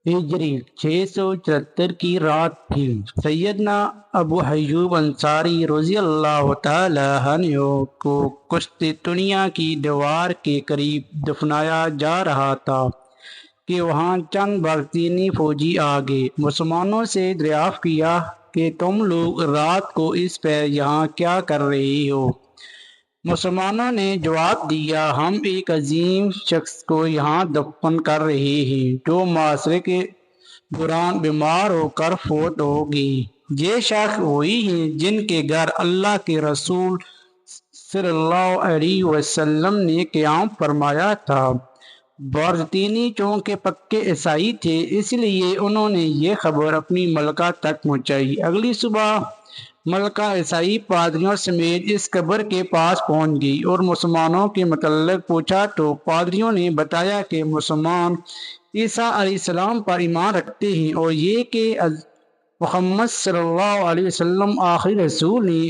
ہجری 674 کی رات تھی۔ سیدنا ابو ایوب انصاری رضی اللہ تعالی عنہ کو قسطنطنیہ کی دیوار کے قریب دفنایا جا رہا تھا کہ وہاں چند باختینی فوجی آگے مسلمانوں سے دریافت کیا کہ تم لوگ رات کو اس پہ یہاں کیا کر رہے ہو؟ مسلمانوں نے جواب دیا، ہم ایک عظیم شخص کو یہاں دفن کر رہے ہیں جو معاشرے کے دوران بیمار ہو کر فوت ہو گئی۔ یہ شخص وہی ہیں جن کے گھر اللہ کے رسول صلی اللہ علیہ وسلم نے قیام فرمایا تھا۔ باذتینی چونکہ پکے عیسائی تھے، اس لیے انہوں نے یہ خبر اپنی ملکہ تک پہنچائی۔ اگلی صبح ملکہ عیسائی پادریوں سمیت اس قبر کے پاس پہنچ گئی اور مسلمانوں کے متعلق پوچھا تو پادریوں نے بتایا کہ مسلمان عیسیٰ علیہ السلام پر ایمان رکھتے ہیں اور یہ کہ محمد صلی اللہ علیہ وسلم آخری رسول ہیں۔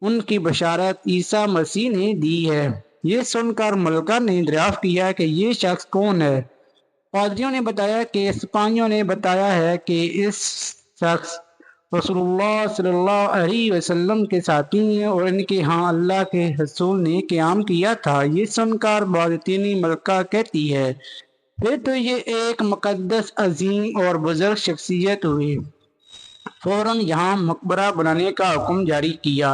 ان کی بشارت عیسیٰ مسیح نے دی ہے۔ یہ سن کر ملکہ نے دریافت کیا کہ یہ شخص کون ہے؟ پادریوں نے بتایا کہ سپاہیوں نے بتایا ہے کہ اس شخص رسول اللہ صلی اللہ علیہ وسلم کے ساتھی ہیں اور ان کے ہاں اللہ کے رسول نے قیام کیا تھا۔ یہ سن کر باذتینی ملکہ کہتی ہے، پھر تو یہ ایک مقدس، عظیم اور بزرگ شخصیت ہوئی۔ فوراً یہاں مقبرہ بنانے کا حکم جاری کیا۔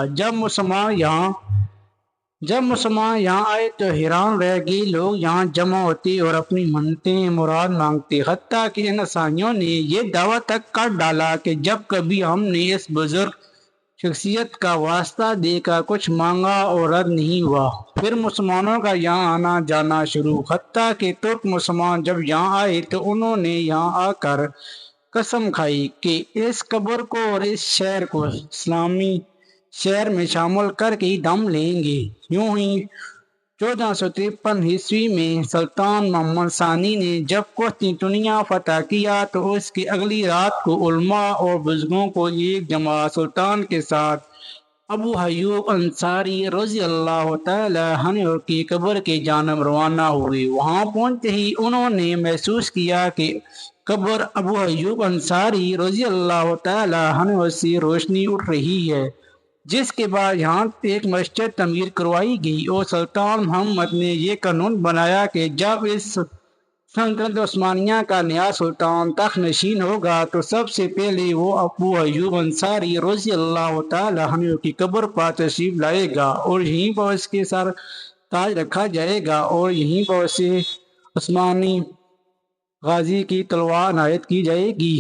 جب مسلمان یہاں آئے تو حیران رہ گئے۔ لوگ یہاں جمع ہوتے اور اپنی منتیں مراد مانگتے، حتیٰ کہ ان عیسائیوں نے یہ دعویٰ تک کر ڈالا کہ جب کبھی ہم نے اس بزرگ شخصیت کا واسطہ دے کر کچھ مانگا اور رد نہیں ہوا۔ پھر مسلمانوں کا یہاں آنا جانا شروع، حتیٰ کہ ترک مسلمان جب یہاں آئے تو انہوں نے یہاں آ کر قسم کھائی کہ اس قبر کو اور اس شہر کو اسلامی شہر میں شامل کر کے دم لیں گے۔ یوں ہی 1453 عیسوی میں سلطان محمد ثانی نے جب قسطنطنیہ فتح کیا تو اس کی اگلی رات کو علماء اور بزرگوں کو ایک جماعت سلطان کے ساتھ ابو ایوب انصاری رضی اللہ تعالی عنہ کی قبر کی جانب روانہ ہوئے۔ وہاں پہنچتے ہی انہوں نے محسوس کیا کہ قبر ابو ایوب انصاری رضی اللہ تعالی عنہ سے روشنی اٹھ رہی ہے، جس کے بعد یہاں ایک مسجد تعمیر کروائی گئی اور سلطان محمد نے یہ قانون بنایا کہ جب اس سلطنت عثمانیہ کا نیا سلطان تخت نشین ہوگا تو سب سے پہلے وہ ابو ایوب انصاری رضی اللہ تعالی عنہ کی قبر پر تشریف لائے گا اور یہیں پر اس کے سر تاج رکھا جائے گا اور یہیں پر اسے عثمانی غازی کی تلوار عنایت کی جائے گی۔